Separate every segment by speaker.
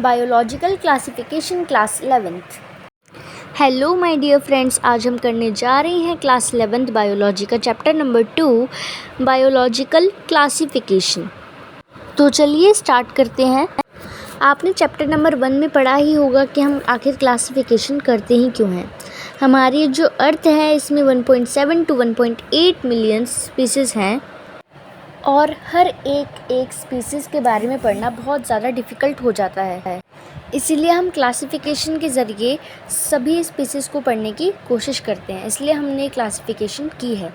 Speaker 1: Biological classification class 11th। Hello my dear friends, आज हम करने जा रहे हैं क्लास 11th बायोलॉजी का चैप्टर नंबर 2 बायोलॉजिकल क्लासिफिकेशन। तो चलिए स्टार्ट करते हैं। आपने चैप्टर नंबर 1 में पढ़ा ही होगा कि हम आखिर क्लासिफिकेशन करते ही क्यों हैं। हमारी जो अर्थ है इसमें 1.7 to 1.8 मिलियन स्पीसीज़ हैं और हर एक स्पीसीज़ के बारे में पढ़ना बहुत ज़्यादा डिफ़िकल्ट हो जाता है। इसीलिए हम क्लासिफिकेशन के ज़रिए सभी स्पीसीज़ को पढ़ने की कोशिश करते हैं, इसलिए हमने क्लासिफिकेशन की है।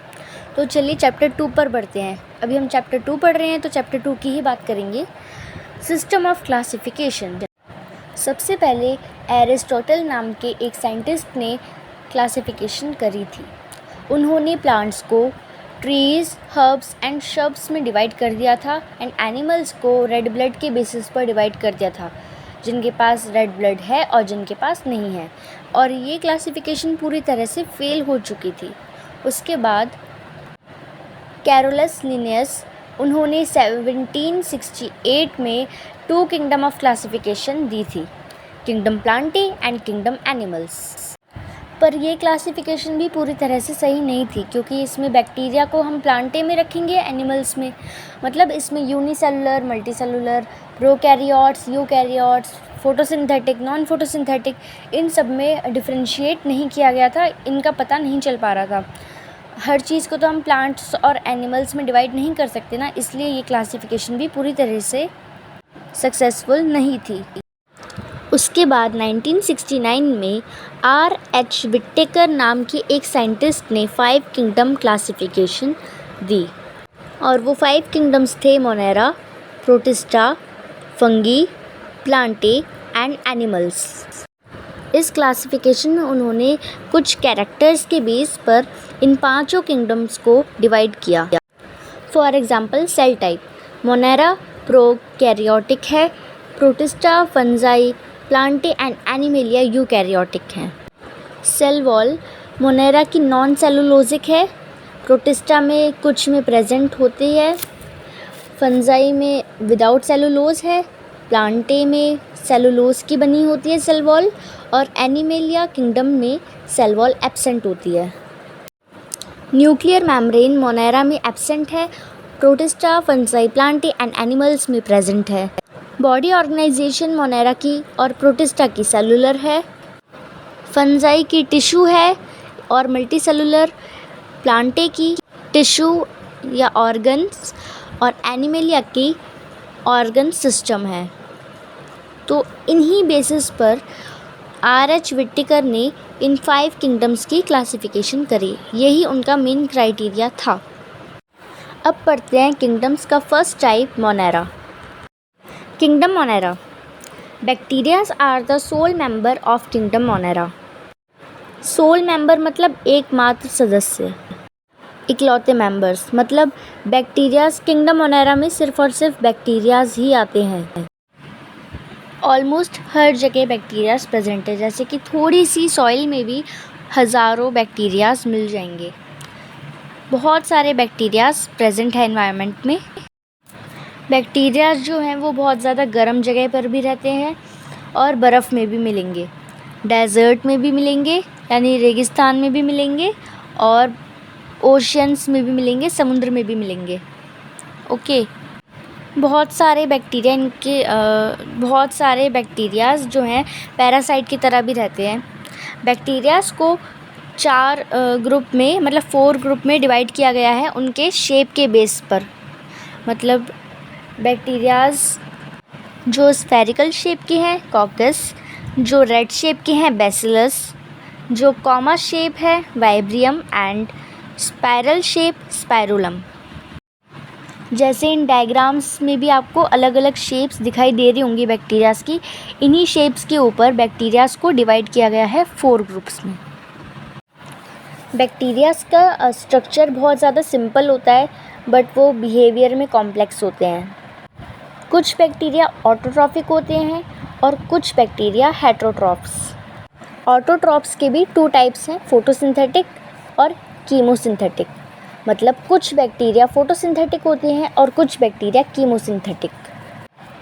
Speaker 1: तो चलिए चैप्टर 2 पर बढ़ते हैं। अभी हम चैप्टर 2 पढ़ रहे हैं तो चैप्टर 2 की ही बात करेंगे। System of classification. सबसे पहले एरिस्टोटल नाम के एक साइंटिस्ट ने क्लासिफिकेशन करी थी। उन्होंने प्लांट्स को ट्रीज़, हर्ब्स एंड श्रब्स में डिवाइड कर दिया था एंड एनिमल्स को रेड ब्लड के बेसिस पर डिवाइड कर दिया था, जिनके पास रेड ब्लड है और जिनके पास नहीं है। और ये क्लासिफिकेशन पूरी तरह से फेल हो चुकी थी। उसके बाद कैरोलस लिनियस, उन्होंने 1768 में 2 किंगडम ऑफ क्लासिफिकेशन दी थी, kingdom Plantae and kingdom animals. पर ये क्लासिफिकेशन भी पूरी तरह से सही नहीं थी, क्योंकि इसमें बैक्टीरिया को हम प्लांटे में रखेंगे, एनिमल्स में, मतलब इसमें unicellular, multicellular, prokaryotes, eukaryotes, photosynthetic, non photosynthetic, इन सब में डिफरेंशिएट नहीं किया गया था। इनका पता नहीं चल पा रहा था। हर चीज़ को तो हम प्लांट्स और एनिमल्स में डिवाइड नहीं कर सकते ना, इसलिए ये क्लासिफिकेशन भी पूरी तरह से सक्सेसफुल नहीं थी। उसके बाद 1969 में R.H. विट्टेकर नाम के एक साइंटिस्ट ने 5 किंगडम क्लासिफिकेशन दी, और वो 5 किंगडम्स थे Monera, protista, fungi, Plantae and animals. इस क्लासिफिकेशन में उन्होंने कुछ कैरेक्टर्स के बेस पर इन पांचों किंगडम्स को डिवाइड किया। For example cell type, Monera prokaryotic है, Protista Fungi, Plantae and Animalia eukaryotic हैं। सेल वॉल, मोनेरा की नॉन सेलुलोजिक है, प्रोटिस्टा में कुछ में प्रेजेंट होती है, फंजाई में विदाउट सेलुलोज है, प्लांटे में सेलुलोज की बनी होती है सेल वॉल, और एनिमेलिया किंगडम में सेल वॉल एब्सेंट होती है। न्यूक्लियर मेम्ब्रेन मोनेरा में एब्सेंट है, Protista, Fungi, Plantae and animals में प्रेजेंट है। बॉडी ऑर्गेनाइजेशन मोनेरा की और प्रोटिस्टा की सेलुलर है, फंजाई की टिश्यू है और मल्टीसेलुलर, प्लांटे की टिश्यू या ऑर्गन्स, और एनिमेलिया की ऑर्गन सिस्टम है। तो इन्हीं बेसिस पर R.H. विट्टेकर ने इन 5 किंगडम्स की क्लासिफिकेशन करी। यही उनका मेन क्राइटेरिया था। अब पढ़ते हैं किंगडम्स का first type, Monera. Kingdom Monera. Bacterias are the sole member of kingdom Monera. Sole member मतलब एकमात्र सदस्य, इकलौते मेंबर्स, मतलब बैक्टीरियाज किंगडम मोनेरा में सिर्फ और सिर्फ बैक्टीरियाज ही आते हैं। ऑलमोस्ट हर जगह बैक्टीरियाज प्रेजेंट है, जैसे कि थोड़ी सी सॉइल में भी हज़ारों बैक्टीरियाज मिल जाएंगे। बहुत सारे बैक्टीरियाज प्रेजेंट है एनवायरनमेंट में। बैक्टीरियाज जो हैं वो बहुत ज़्यादा गर्म जगह पर भी रहते हैं और बर्फ़ में भी मिलेंगे, डेज़र्ट में भी मिलेंगे यानी रेगिस्तान में भी मिलेंगे, और ओशियंस में भी मिलेंगे, समुद्र में भी मिलेंगे। ओके, बहुत सारे बैक्टीरियाज जो हैं पैरासाइट की तरह भी रहते हैं। बैक्टीरियाज को 4 ग्रुप में, मतलब 4 ग्रुप में डिवाइड किया गया है उनके शेप के बेस पर। मतलब बैक्टीरियाज जो स्फेरिकल शेप के हैं, कॉकस, जो रेड शेप के हैं, बैसिलस, जो कॉमा शेप है, वाइब्रियम, एंड स्पाइरल शेप, स्पाइरुलम। जैसे इन डायग्राम्स में भी आपको अलग अलग शेप्स दिखाई दे रही होंगी बैक्टीरियाज की। इन्हीं शेप्स के ऊपर बैक्टीरियाज को डिवाइड किया गया है 4 ग्रुप्स में। बैक्टीरियाज का स्ट्रक्चर बहुत ज़्यादा सिंपल होता है, बट वो बिहेवियर में कॉम्प्लेक्स होते हैं। कुछ बैक्टीरिया ऑटोट्रॉफिक होते हैं और कुछ बैक्टीरिया हेटेरोट्रॉफ्स। ऑटोट्रॉफ्स के भी 2 टाइप्स हैं, फोटोसिंथेटिक और कीमोसिंथेटिक। मतलब कुछ बैक्टीरिया फोटोसिंथेटिक होते हैं और कुछ bacteria chemosynthetic.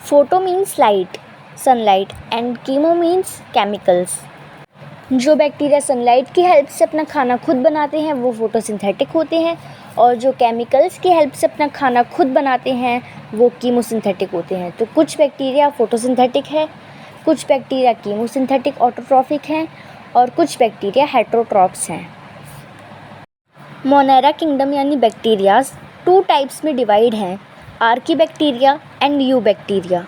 Speaker 1: Photo means light sunlight and chemo means chemicals. जो बैक्टीरिया सनलाइट की हेल्प से अपना खाना खुद बनाते हैं वो फोटोसिंथेटिक होते हैं, और जो केमिकल्स की हेल्प से अपना खाना खुद बनाते हैं वो कीमोसिंथेटिक होते हैं। तो कुछ बैक्टीरिया फोटोसिंथेटिक है, कुछ बैक्टीरिया कीमोसिंथेटिक ऑटोट्रॉफिक हैं, और कुछ बैक्टीरिया हेटरोट्रॉफ्स हैं। मोनेरा किंगडम यानी बैक्टीरियाज 2 टाइप्स में डिवाइड हैं, archaebacteria and eubacteria.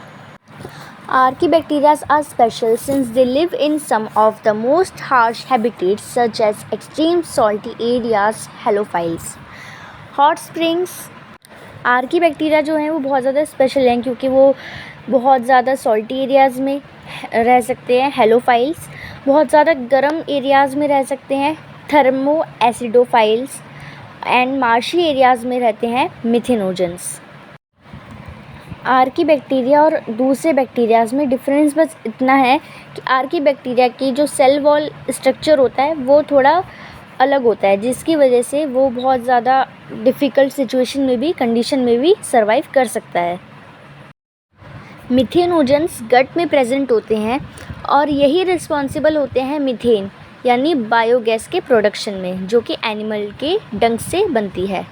Speaker 1: Archaebacterias are special since they live in some of the most harsh habitats such as extreme salty areas, halophiles, hot springs। Archaebacteria जो हैं वो बहुत ज़्यादा special हैं क्योंकि वो बहुत ज़्यादा सॉल्टी एरियाज़ में रह सकते हैं, हेलोफाइल्स बहुत ज़्यादा गर्म एरियाज़ में रह सकते हैं, thermo acidophiles, and marshy areas में रहते हैं, मिथेनोजेंस। आर्कीबैक्टीरिया और दूसरे बैक्टीरियाज़ में डिफरेंस बस इतना है कि आर्कीबैक्टीरिया की जो सेल वॉल स्ट्रक्चर होता है वो थोड़ा अलग होता है, जिसकी वजह से वो बहुत ज़्यादा डिफ़िकल्ट सिचुएशन में भी, कंडीशन में भी सर्वाइव कर सकता है। मिथेनोजेंस गट में प्रेजेंट होते हैं और यही रिस्पॉन्सिबल होते हैं मीथेन यानी बायोगैस के प्रोडक्शन में, जो कि एनिमल के डंग से बनती है।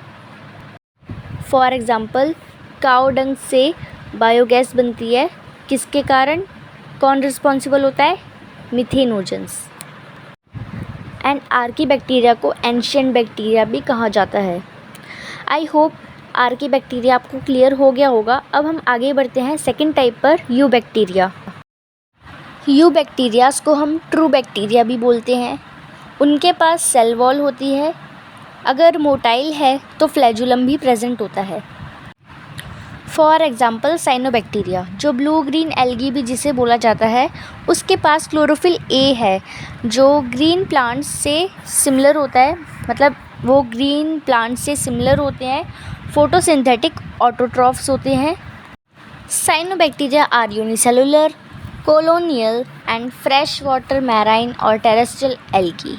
Speaker 1: फॉर एग्ज़ाम्पल काऊ डंग से बायोगैस बनती है, किसके कारण, कौन रिस्पॉन्सिबल होता है, मिथेनोजेंस। एंड आर्कीबैक्टीरिया को एंशिएंट बैक्टीरिया भी कहा जाता है। आई होप आर्कीबैक्टीरिया आपको क्लियर हो गया होगा। अब हम आगे बढ़ते हैं सेकेंड टाइप पर, यूबैक्टीरिया। यूबैक्टीरियाज को हम ट्रू बैक्टीरिया भी बोलते हैं। उनके पास सेल वॉल होती है, अगर मोटाइल है तो फ्लैजुलम भी प्रेजेंट होता है। फॉर एग्ज़ाम्पल साइनोबैक्टीरिया, जो ब्लू ग्रीन एल्गी भी जिसे बोला जाता है, उसके पास क्लोरोफिल ए है जो ग्रीन प्लांट्स से सिमिलर होता है, मतलब वो ग्रीन प्लांट्स से सिमिलर होते हैं, फोटोसिंथेटिक ऑटोट्रॉफ्स होते हैं। Cyanobacteria are unicellular, colonial and fresh water marine और टेरेस्ट्रियल एल्गी।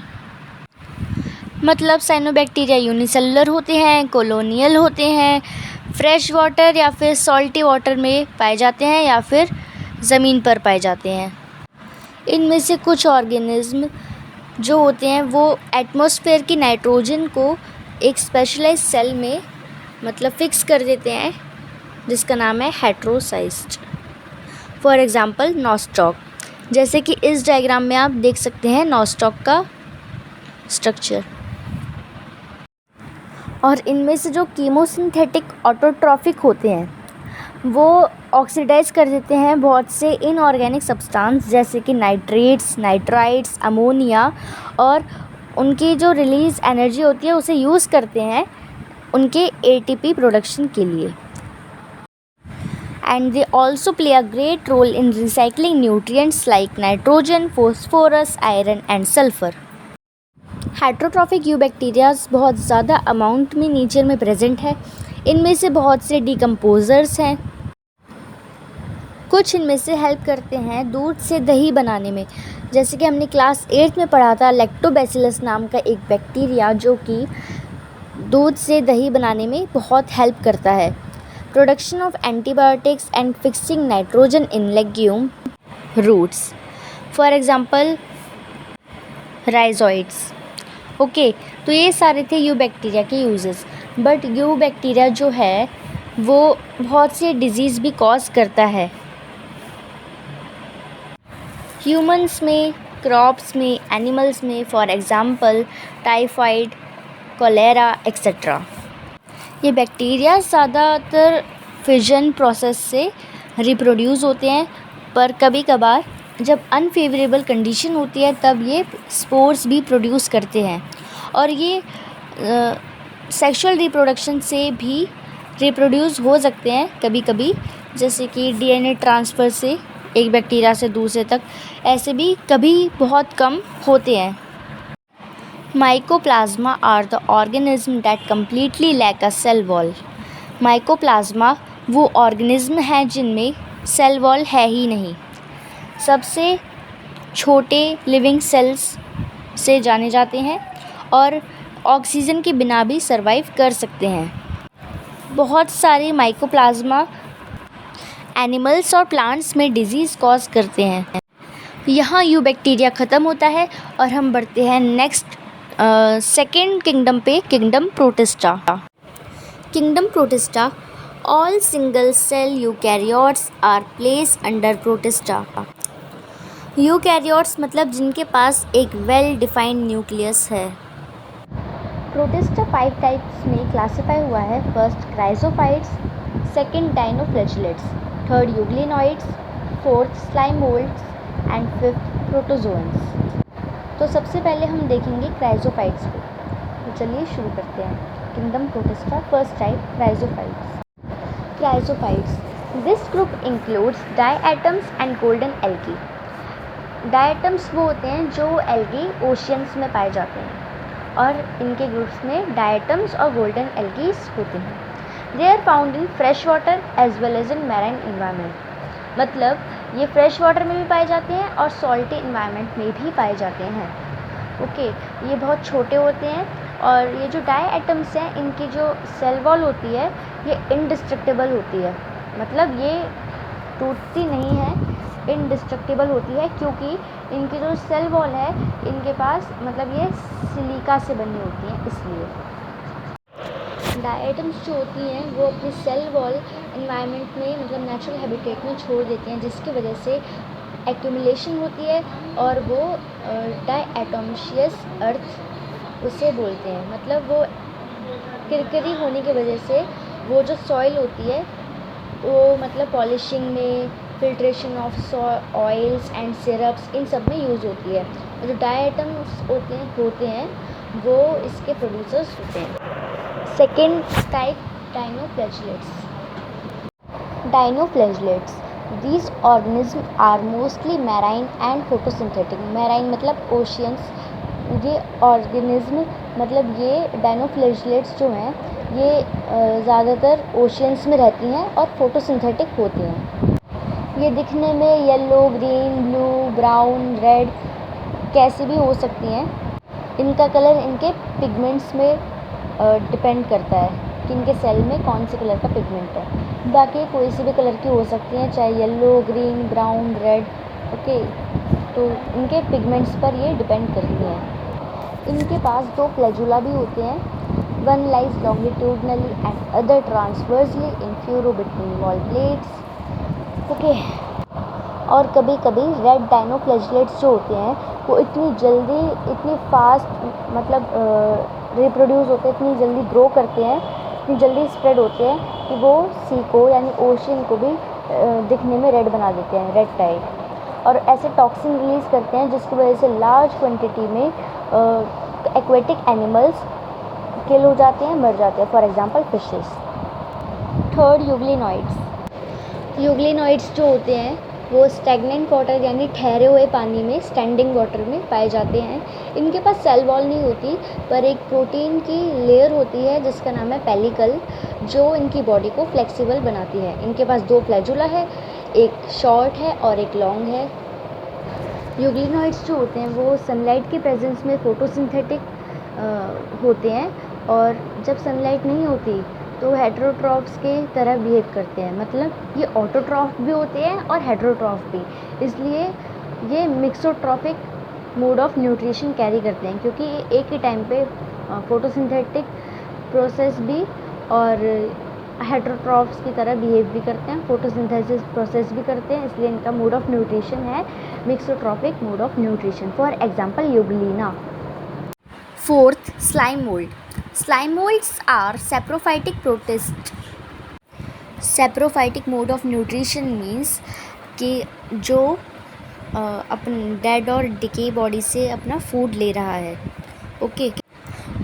Speaker 1: मतलब साइनोबैक्टीरिया यूनिसेलुलर होते हैं, कॉलोनियल होते हैं, फ्रेश वाटर या फिर सॉल्टी वाटर में पाए जाते हैं या फिर ज़मीन पर पाए जाते हैं। इनमें से कुछ ऑर्गेनिज्म जो होते हैं वो एटमॉस्फेयर की नाइट्रोजन को एक स्पेशलाइज्ड सेल में मतलब फिक्स कर देते हैं, जिसका नाम है हेट्रोसाइस्ट। फॉर एग्ज़ाम्पल नॉस्टॉक, जैसे कि इस डायग्राम में आप देख सकते हैं नॉस्टॉक का स्ट्रक्चर। और इनमें से जो कीमोसिंथेटिक ऑटोट्रॉफिक होते हैं वो ऑक्सीडाइज कर देते हैं बहुत से इनऑर्गेनिक सब्सटेंस जैसे कि नाइट्रेट्स, नाइट्राइट्स, अमोनिया, और उनकी जो रिलीज़ एनर्जी होती है उसे यूज़ करते हैं उनके एटीपी प्रोडक्शन के लिए। And they also play a great role in recycling nutrients like nitrogen, phosphorus, iron and sulphur. Heterotrophic eubacterias बहुत ज़्यादा अमाउंट में नेचर में प्रेजेंट है। इनमें से बहुत से डिकम्पोजर्स हैं। कुछ इनमें से हेल्प करते हैं दूध से दही बनाने में, जैसे कि हमने क्लास 8 में पढ़ा था लैक्टोबैसिलस नाम का एक बैक्टीरिया जो कि दूध से दही बनाने में बहुत हेल्प करता है। Production of antibiotics and fixing nitrogen in legume roots, for example rhizoids. Okay, तो ये सारे थे यूबैक्टीरिया के यूजेस। बट यूबैक्टीरिया जो है वो बहुत से डिजीज़ भी कॉज करता है, ह्यूमंस में, क्रॉप्स में, एनिमल्स में, for example typhoid, cholera etcetera. ये बैक्टीरिया ज़्यादातर फिजन प्रोसेस से रिप्रोड्यूस होते हैं, पर कभी कभार जब अनफेवरेबल कंडीशन होती है तब ये स्पोर्स भी प्रोड्यूस करते हैं, और ये सेक्सुअल रिप्रोडक्शन से भी रिप्रोड्यूस हो सकते हैं कभी कभी, जैसे कि डीएनए ट्रांसफ़र से एक बैक्टीरिया से दूसरे तक, ऐसे भी कभी बहुत कम होते हैं। Mycoplasma are the organism that completely lack a cell wall. Mycoplasma वो ऑर्गेनिज्म हैं जिनमें सेल वॉल है ही नहीं। सबसे छोटे लिविंग सेल्स से जाने जाते हैं और ऑक्सीजन के बिना भी सर्वाइव कर सकते हैं। बहुत सारे माइकोप्लाज्मा एनिमल्स और प्लांट्स में डिजीज़ कॉज करते हैं। यहाँ बैक्टीरिया ख़त्म होता है और हम बढ़ते हैं नेक्स्ट सेकेंड किंगडम पे, kingdom Protista. Kingdom Protista, all single cell eukaryotes are place under Protista. Eukaryotes मतलब जिनके पास एक वेल डिफाइंड न्यूक्लियस है। प्रोटिस्टा 5 टाइप्स में क्लासिफाई हुआ है। First chrysophytes, second dinoflagellates, third euglenoids, fourth slime moulds and fifth protozoans. तो सबसे पहले हम देखेंगे क्राइजोफाइट्स को। तो चलिए शुरू करते हैं। Kingdom Protista, first type chrysophytes. Chrysophytes, this group includes diatoms and golden algae. Diatoms वो होते हैं जो एल्गी ओशियंस में पाए जाते हैं और इनके ग्रुप्स में डायटम्स और गोल्डन एल्गीज होते हैं। They are found in fresh water as well as in marine environment. मतलब ये फ्रेश वाटर में भी पाए जाते हैं और सॉल्टी इन्वायरमेंट में भी पाए जाते हैं। ओके, ये बहुत छोटे होते हैं और ये जो डायएटम्स हैं इनकी जो सेल वॉल होती है ये इनडिस्ट्रक्टेबल होती है। मतलब ये टूटती नहीं है, इनडिस्ट्रक्टेबल होती है क्योंकि इनकी जो सेल वॉल है इनके पास मतलब ये सिलिका से बनी होती है, इसलिए। डायएटम्स जो होती हैं वो अपनी सेल वॉल इन्वायरमेंट में मतलब नेचुरल हैबिटेट में छोड़ देती हैं, जिसकी वजह से एक्यूमुलेशन होती है और वो डायएटोमशियस अर्थ उसे बोलते हैं। मतलब वो किरकिरी होने की वजह से वो जो सॉइल होती है वो मतलब पॉलिशिंग में, filtration of oils and syrups इन सब में यूज़ होती है। और जो डायएटम्स होते हैं वो इसके प्रोड्यूसर्स होते हैं। Second type dinoflagellates. Dinoflagellates, these organisms are mostly marine and photosynthetic। marine मतलब ओशियंस। ये ऑर्गेनिज्म मतलब ये डायनोफ्लैजेलेट्स जो हैं ये ज़्यादातर ओशियंस में रहती हैं और फोटोसिंथेटिक होती हैं। ये दिखने में yellow, green, blue, brown, red कैसी भी हो सकती हैं। इनका कलर इनके पिगमेंट्स में डिपेंड करता है कि इनके सेल में कौन से कलर का पिगमेंट है। बाकी कोई सी भी कलर की हो सकती हैं, चाहे yellow, green, brown, red. Okay, तो इनके पिगमेंट्स पर ये डिपेंड करती हैं। इनके पास 2 फ्लैजुला भी होते हैं, one lies longitudinally and other transversely in furrow between wall plates. Okay, और कभी कभी रेड डायनोफ्लैजेलेट्स जो होते हैं वो इतनी जल्दी, इतनी फास्ट मतलब रिप्रोड्यूस होते हैं, इतनी जल्दी ग्रो करते हैं, इतनी जल्दी स्प्रेड होते हैं कि वो सी को यानी ओशियन को भी दिखने में रेड बना देते हैं, रेड टाइप। और ऐसे टॉक्सिन रिलीज़ करते हैं जिसकी वजह से लार्ज क्वांटिटी में एक्वेटिक एनिमल्स किल हो जाते हैं, मर जाते हैं, for example fishes. Third euglenoids. Euglenoids जो होते हैं वो स्टैग्नेंट वाटर यानी ठहरे हुए पानी में, स्टैंडिंग वाटर में पाए जाते हैं। इनके पास सेल वॉल नहीं होती पर एक प्रोटीन की लेयर होती है जिसका नाम है पेलिकल, जो इनकी बॉडी को फ्लेक्सिबल बनाती है। इनके पास 2 फ्लैजुला है, एक शॉर्ट है और एक लॉन्ग है। यूग्लिनॉइड्स जो होते हैं वो सनलाइट के प्रेजेंस में फोटोसिंथेटिक होते हैं और जब सनलाइट नहीं होती तो हेटेरोट्रॉफ्स के तरह बिहेव करते हैं। मतलब ये ऑटोट्रॉफ भी होते हैं और हेटेरोट्रॉफ भी, इसलिए ये mixotrophic mode of nutrition carry करते हैं क्योंकि ये एक ही टाइम पे फोटोसिंथेटिक प्रोसेस भी और हेटेरोट्रॉफ्स की तरह बिहेव भी करते हैं, फोटोसिंथेसिस प्रोसेस भी करते हैं, इसलिए इनका मोड ऑफ न्यूट्रिशन है mixotrophic mode of nutrition. For example euglena. Fourth, slime mould. Slime moulds are saprophytic protists। saprophytic mode of nutrition means कि जो अपन डेड और डिके बॉडी से अपना फूड ले रहा है। Okay,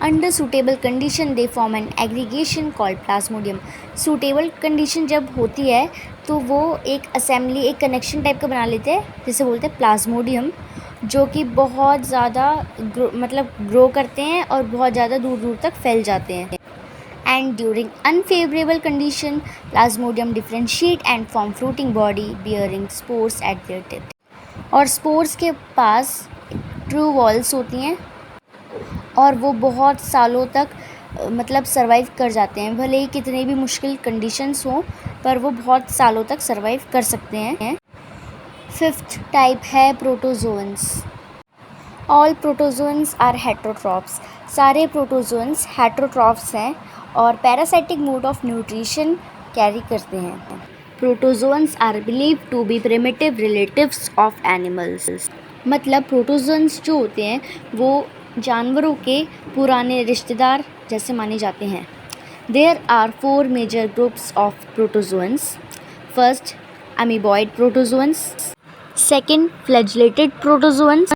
Speaker 1: under suitable condition they form an aggregation called plasmodium. Suitable condition जब होती है तो वो एक असेंबली, एक कनेक्शन टाइप का बना लेते हैं जिसे बोलते हैं प्लाज्मोडियम, जो कि बहुत ज़्यादा ग्रो करते हैं और बहुत ज़्यादा दूर दूर तक फैल जाते हैं। And during unfavourable condition Plasmodium differentiate and form fruiting body bearing spores eight there tip. और स्पोर्स के पास ट्रू वॉल्स होती हैं और वो बहुत सालों तक मतलब सर्वाइव कर जाते हैं, भले ही कितने भी मुश्किल कंडीशंस हों पर वो बहुत सालों तक सर्वाइव कर सकते हैं। 5th टाइप है protozoans. All protozoans are heterotrophs. सारे प्रोटोजोअन्स हेटरोट्रॉप्स हैं और parasitic mode of nutrition carry करते हैं। Protozoans are believed to be primitive relatives of animals. मतलब प्रोटोजोअन्स जो होते हैं वो जानवरों के पुराने रिश्तेदार जैसे माने जाते हैं। There are 4 major groups of protozoans. First, amoeboid protozoans. Second, flagellated protozoans.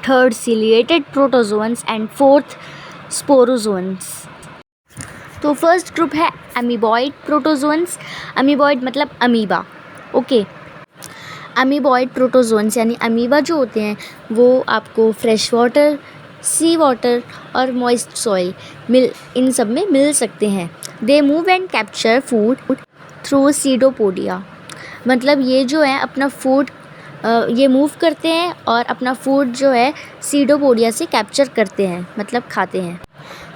Speaker 1: Third, ciliated protozoans and fourth, sporozoans. तो फर्स्ट ग्रुप है अमीबॉइड प्रोटोजोअन्स। अमीबॉइड मतलब अमीबा। ओके, अमीबॉइड प्रोटोजोअन्स यानी अमीबा जो होते हैं वो आपको फ्रेश वाटर, सी वाटर और मॉइस्ट सॉइल इन सब में मिल सकते हैं। They move and capture food through pseudopodia. मतलब ये जो है अपना फूड ये मूव करते हैं और अपना फूड जो है सीडोपोडिया से कैप्चर करते हैं, मतलब खाते हैं।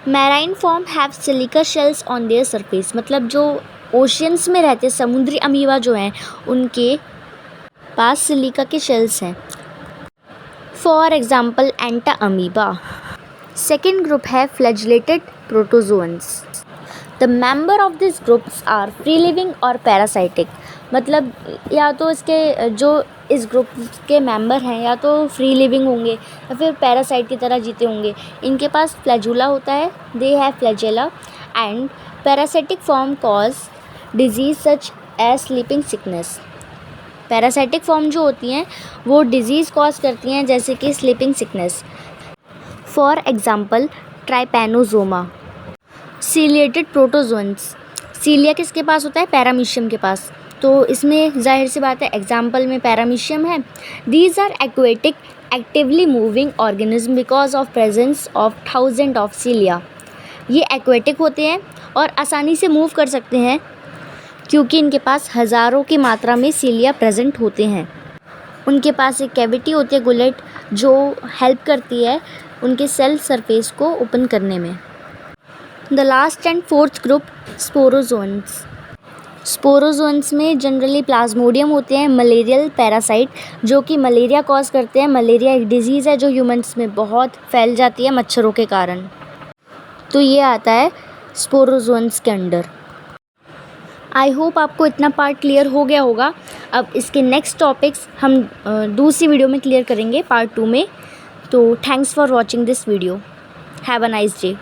Speaker 1: Marine form have silica shells on their surface. मतलब जो ओशियंस में रहते समुद्री अमीबा जो हैं उनके पास सिलिका के शेल्स हैं। For example entamoeba. Second group है flagellated protozoans. The member of this groups are free living और पैरासाइटिक। मतलब या तो इसके जो इस ग्रुप के मेंबर हैं या तो फ्री लिविंग होंगे या फिर पैरासाइट की तरह जीते होंगे। इनके पास फ्लैजुला होता है, they have flagella and parasitic form cause disease such as sleeping sickness. Parasitic form जो होती हैं वो डिजीज़ कॉज करती हैं जैसे कि sleeping sickness. For example trypanosoma. Ciliated protozoans. Cilia किसके पास होता है? पैरामीशियम के पास। तो इसमें जाहिर सी बात है एग्जाम्पल में पैरामीशियम है। These are aquatic actively moving organism because of presence of 1000 of cilia. ये एक्वेटिक होते हैं और आसानी से मूव कर सकते हैं क्योंकि इनके पास हज़ारों की मात्रा में सीलिया प्रेजेंट होते हैं। उनके पास एक कैविटी होती है गुलेट जो हेल्प करती है उनके सेल सरफेस को ओपन करने में। The last and fourth group sporozoans. Sporozoans में जनरली प्लाज्मोडियम होते हैं, मलेरियल पैरासाइट जो कि मलेरिया कॉज करते हैं। मलेरिया एक डिजीज़ है जो ह्यूमंस में बहुत फैल जाती है मच्छरों के कारण। तो ये आता है स्पोरोजोन्स के अंडर। आई होप आपको इतना पार्ट क्लियर हो गया होगा। अब इसके नेक्स्ट टॉपिक्स हम दूसरी वीडियो में क्लियर करेंगे पार्ट 2 में। तो thanks for watching this video. Have a nice day.